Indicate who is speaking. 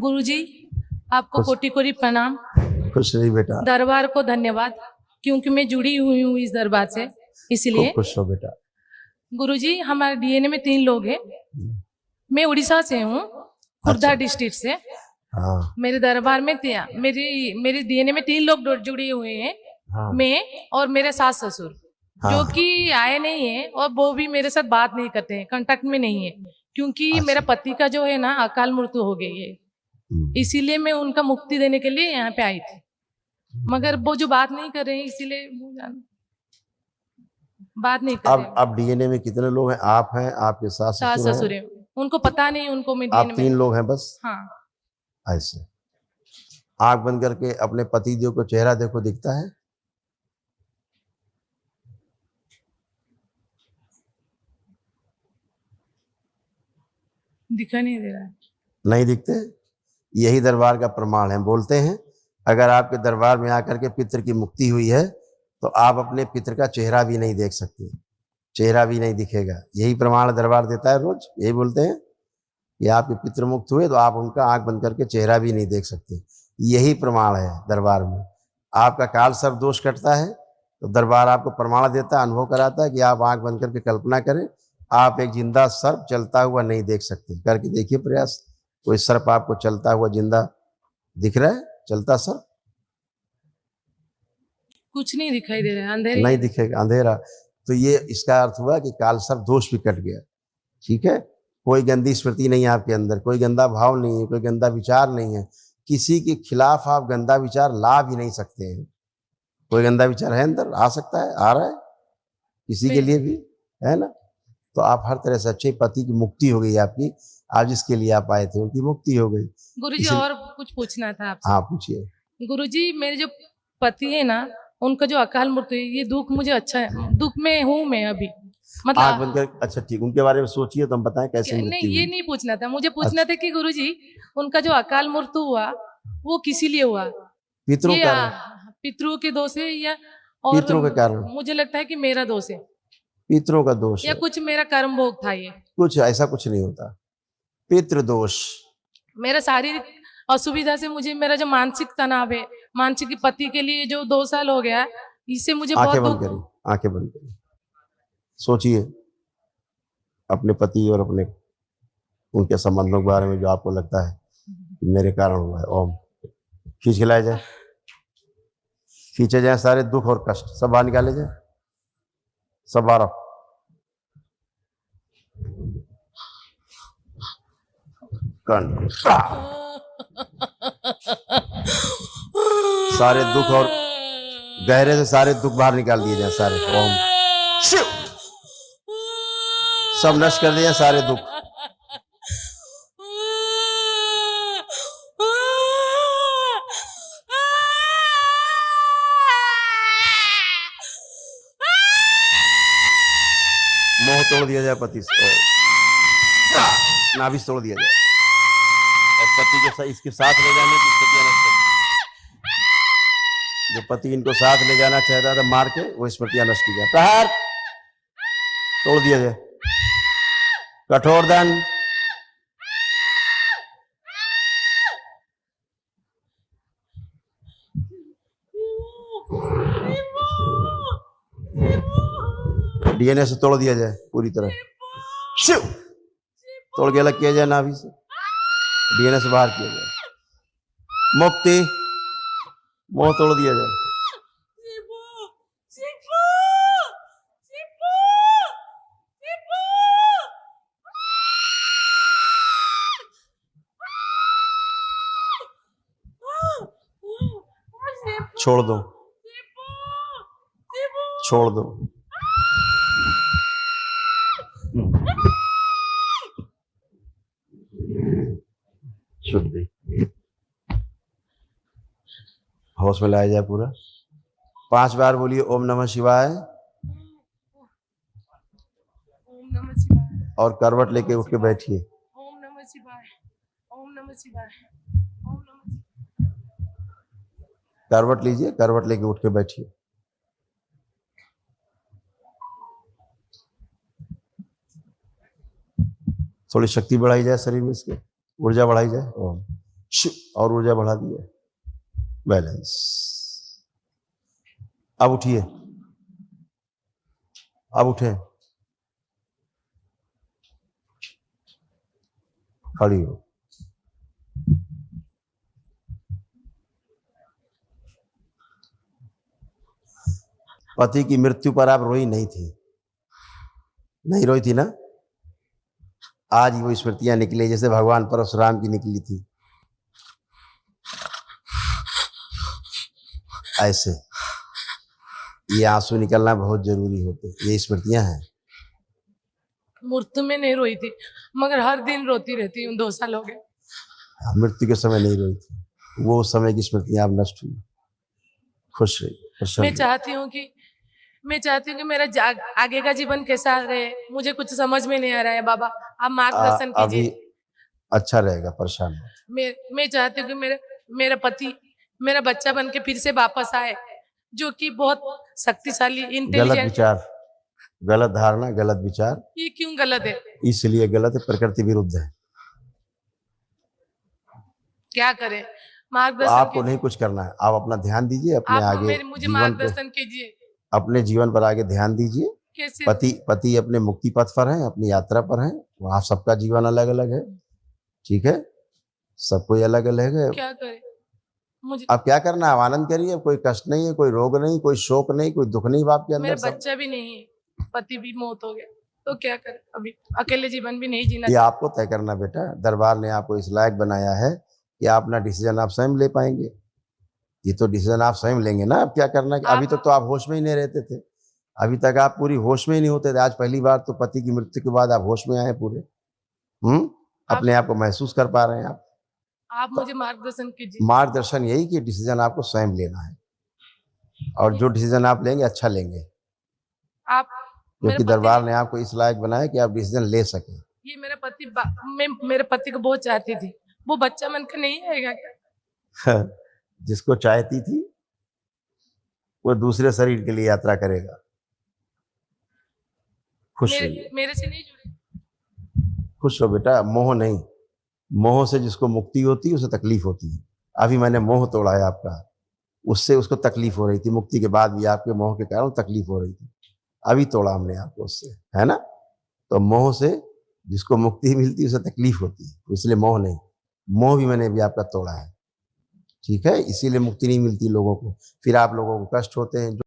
Speaker 1: गुरुजी, आपको कोटि कोटि प्रणाम।
Speaker 2: खुश रही बेटा।
Speaker 1: दरबार को धन्यवाद, क्योंकि मैं जुड़ी हुई हूँ इस दरबार से, इसलिए।
Speaker 2: खुश हो बेटा।
Speaker 1: गुरुजी, हमारे डीएनए में 3 लोग हैं। मैं उड़ीसा से हूँ, खुर्दा डिस्ट्रिक्ट से।
Speaker 2: हाँ।
Speaker 1: मेरे दरबार में मेरी डीएनए में 3 लोग जुड़े हुए हैं।
Speaker 2: हाँ।
Speaker 1: मैं और मेरे सास ससुर,
Speaker 2: हाँ।
Speaker 1: जो कि आए नहीं है, और वो भी मेरे साथ बात नहीं करते हैं, कांटेक्ट में नहीं है, क्योंकि मेरा पति का जो है ना अकाल मृत्यु हो गई है। इसीलिए मैं उनका मुक्ति देने के लिए यहाँ पे आई थी, मगर वो जो बात नहीं कर रहे हैं, इसीलिए बात नहीं कर रहे हैं।
Speaker 2: अब डीएनए में कितने लोग हैं? आप हैं, आपके सास ससुर हैं?
Speaker 1: उनको पता नहीं, उनको मैं
Speaker 2: आप
Speaker 1: डीएनए
Speaker 2: 3 लोग हैं बस?
Speaker 1: हाँ।
Speaker 2: ऐसे आंख बंद करके अपने पति देव को चेहरा देखो, दिखता है?
Speaker 1: दिखा नहीं दे रहा है।
Speaker 2: नहीं दिखते? यही दरबार का प्रमाण है। बोलते हैं अगर आपके दरबार में आकर के पितृ की मुक्ति हुई है तो आप अपने पितृ का चेहरा भी नहीं देख सकते, चेहरा भी नहीं दिखेगा। यही प्रमाण दरबार देता है रोज। यही बोलते हैं कि आपके पितृ मुक्त हुए तो आप उनका आंख बंद करके चेहरा भी नहीं देख सकते। यही प्रमाण है दरबार में। आपका काल सर्प दोष कटता है तो दरबार आपको प्रमाण देता है, अनुभव कराता है कि आप आंख बंद करके कल्पना करें, आप एक जिंदा सर्प चलता हुआ नहीं देख सकते। करके देखिए प्रयास। कोई सर्प आपको चलता हुआ जिंदा दिख रहा है? चलता सर्प
Speaker 1: कुछ नहीं दिखाई दे रहा है, अंधेरा
Speaker 2: नहीं दिखेगा, अंधेरा। तो ये इसका अर्थ हुआ कि काल सर्प दोष भी कट गया। ठीक है? कोई गंदी स्मृति नहीं है आपके अंदर, कोई गंदा भाव नहीं है, कोई गंदा विचार नहीं है। किसी के खिलाफ आप गंदा विचार ला भी नहीं सकते हैं। कोई गंदा विचार है अंदर? आ सकता है, आ रहा है किसी के लिए भी, है ना? तो आप हर तरह से अच्छे पति की मुक्ति हो गई आपकी। आज जिसके लिए आप आए थे उनकी मुक्ति हो गई।
Speaker 1: गुरुजी, और कुछ पूछना था आपसे।
Speaker 2: हाँ पूछिए।
Speaker 1: गुरुजी, मेरे जो पति है ना, उनका जो अकाल मृत्यु है, ये दुख मुझे अच्छा है, दुख में हूँ मैं अभी, मतलब।
Speaker 2: आँख बंद कर, अच्छा ठीक, उनके बारे में सोचिए तो हम बताएं कैसे
Speaker 1: नहीं,
Speaker 2: मृत्यु
Speaker 1: ये
Speaker 2: हुई।
Speaker 1: नहीं पूछना था मुझे। पूछना था कि गुरुजी, उनका जो अकाल मृत्यु हुआ वो किसी लिए हुआ?
Speaker 2: पितरों
Speaker 1: ये
Speaker 2: कारण?
Speaker 1: पितरों के दोष है या और
Speaker 2: पितरों के कारण?
Speaker 1: मुझे लगता है कि मेरा दोष है,
Speaker 2: पितरों का दोष
Speaker 1: या
Speaker 2: है।
Speaker 1: कुछ मेरा कर्म भोग था। ये
Speaker 2: कुछ ऐसा कुछ नहीं होता। पितृ दोष
Speaker 1: मेरा शारीरिक असुविधा से, मुझे मेरा जो मानसिक तनाव है, मानसिक पति के लिए जो 2 साल हो गया, इससे मुझे बहुत
Speaker 2: आंखें बंद
Speaker 1: दुख।
Speaker 2: करिए, आंखें बंद करिए, सोचिए अपने पति और अपने उनके संबंधों के बारे में जो आपको लगता है कि मेरे कारण हुआ है। ओम खींच के लाया जाए, खींचे जाए सारे दुख और कष्ट, सब बाहर निकाले जाए, सब बाहर। सारे दुख और गहरे से सारे दुख बाहर निकाल दिए जाए सारे। ओम शिव, सब नष्ट कर दिए सारे दुख। मोह तोड़ दिया जाए पति से, नाभि तोड़ दिया जाए, और पति के इसके साथ ले जाने की स्मृतियां नष्ट कर। जो पति इनको साथ ले जाना चाहता था मार के, वो स्मृतियां नष्ट की जाए। प्रहार तोड़ दिया जाए, कठोर दंड। डीएनए से तोड़ दिया जाए पूरी तरह। शिव, तोड़ के अलग किया जाए नाभि से, डीएनए से बाहर किया जाए। मुक्ति, मोह तोड़ दिया जाए। छोड़ दो, छोड़ दो। शुद्धि, होश में लाया जाए पूरा। 5 बार बोलिए ओम नमः शिवाय,
Speaker 1: ओम नमः शिवाय,
Speaker 2: और करवट लेके उठ के बैठिए।
Speaker 1: ओम नमः शिवाय, ओम नमः शिवाय, ओम नमः।
Speaker 2: करवट लीजिए, करवट लेके उठ के बैठिए। थोड़ी शक्ति बढ़ाई जाए शरीर में, इसके ऊर्जा बढ़ाई जाए। ओम और ऊर्जा बढ़ा दी है, बैलेंस। अब उठिए, अब उठे, खड़ी हो। पति की मृत्यु पर आप रोई नहीं थी, नहीं रोई थी ना? आज वो स्मृतियां निकली जैसे भगवान परशुराम की निकली थी, ऐसे ये आंसू निकलना बहुत जरूरी होते, ये स्मृतियां हैं।
Speaker 1: मृत्यु में नहीं रोई थी, मगर हर दिन रोती रहती हूँ, 2 साल हो गए।
Speaker 2: मृत्यु के समय नहीं रोई थी, वो उस समय की स्मृतियां अब नष्ट हुई। खुश रही, प्रसन्न
Speaker 1: मैं
Speaker 2: रही।
Speaker 1: चाहती हूँ कि मेरा आगे का जीवन कैसा रहे, मुझे कुछ समझ में नहीं आ रहा है बाबा, आप मार्गदर्शन
Speaker 2: अभी
Speaker 1: कीजिए।
Speaker 2: अच्छा रहेगा, परेशान मत।
Speaker 1: मैं चाहती हूँ कि मेरा पति मेरा बच्चा बन के फिर से वापस आए, जो कि बहुत शक्तिशाली,
Speaker 2: गलत
Speaker 1: इंटेलिजेंट।
Speaker 2: विचार, गलत धारणा, गलत विचार।
Speaker 1: ये क्यों गलत है?
Speaker 2: इसलिए गलत है, प्रकृति विरुद्ध है।
Speaker 1: क्या करें?
Speaker 2: तो
Speaker 1: मार्गदर्शन
Speaker 2: आपको
Speaker 1: कीजिए।
Speaker 2: नहीं कुछ करना है, आप अपना ध्यान दीजिए अपने
Speaker 1: आप
Speaker 2: आगे
Speaker 1: मुझे
Speaker 2: जीवन पे,
Speaker 1: मार्गदर्शन कीजिए।
Speaker 2: अपने जीवन पर आगे ध्यान दीजिए।
Speaker 1: कैसे?
Speaker 2: पति अपने मुक्ति पथ पर है, अपनी यात्रा पर है। वहाँ सबका जीवन अलग अलग है, ठीक है, सब कोई अलग अलग है।
Speaker 1: क्या करें? मुझे
Speaker 2: अब क्या करना है, आनंद करिए, कोई कष्ट नहीं है, कोई रोग नहीं, कोई शोक नहीं, कोई दुख नहीं आपके अंदर।
Speaker 1: मेरा
Speaker 2: सब
Speaker 1: बच्चा भी नहीं है, पति भी मौत हो गया, तो क्या करें? अभी अकेले जीवन भी नहीं जीना
Speaker 2: ये
Speaker 1: चाहती।
Speaker 2: आपको तय करना बेटा, दरबार ने आपको इस लायक बनाया है कि आप अपना डिसीजन आप स्वयं ले पाएंगे। ये तो डिसीजन आप स्वयं लेंगे ना, अब क्या करना है। अभी तक तो आप होश में ही नहीं रहते थे, अभी तक आप पूरी होश में ही नहीं होते थे। आज पहली बार तो पति की मृत्यु के बाद आप होश में आए पूरे। अपने आप को महसूस कर पा रहे हैं
Speaker 1: आप मुझे मार्गदर्शन कीजिए।
Speaker 2: मार्गदर्शन यही कि डिसीजन आपको स्वयं लेना है, और जो डिसीजन आप लेंगे अच्छा लेंगे,
Speaker 1: आप
Speaker 2: क्योंकि दरबार ने आपको इस लायक बनाया कि आप डिसीजन ले सकें।
Speaker 1: ये मैं मेरे पति को बहुत चाहती थी, वो बच्चा मन का नहीं आएगा क्या?
Speaker 2: जिसको चाहती थी वो दूसरे शरीर के लिए यात्रा करेगा। खुश रहिए,
Speaker 1: मेरे से नहीं जुड़े।
Speaker 2: खुश हो बेटा, मोह नहीं। मोह से जिसको मुक्ति होती है उसे तकलीफ होती है। अभी मैंने मोह तोड़ा है आपका, उससे उसको तकलीफ हो रही थी, मुक्ति के बाद भी आपके मोह के कारण तकलीफ हो रही थी, अभी तोड़ा हमने आपको उससे, है ना? तो मोह से जिसको मुक्ति मिलती है उसे तकलीफ होती है, इसलिए मोह नहीं। मोह भी मैंने अभी आपका तोड़ा है, ठीक है? इसीलिए मुक्ति नहीं मिलती लोगों को, फिर आप लोगों को कष्ट होते हैं।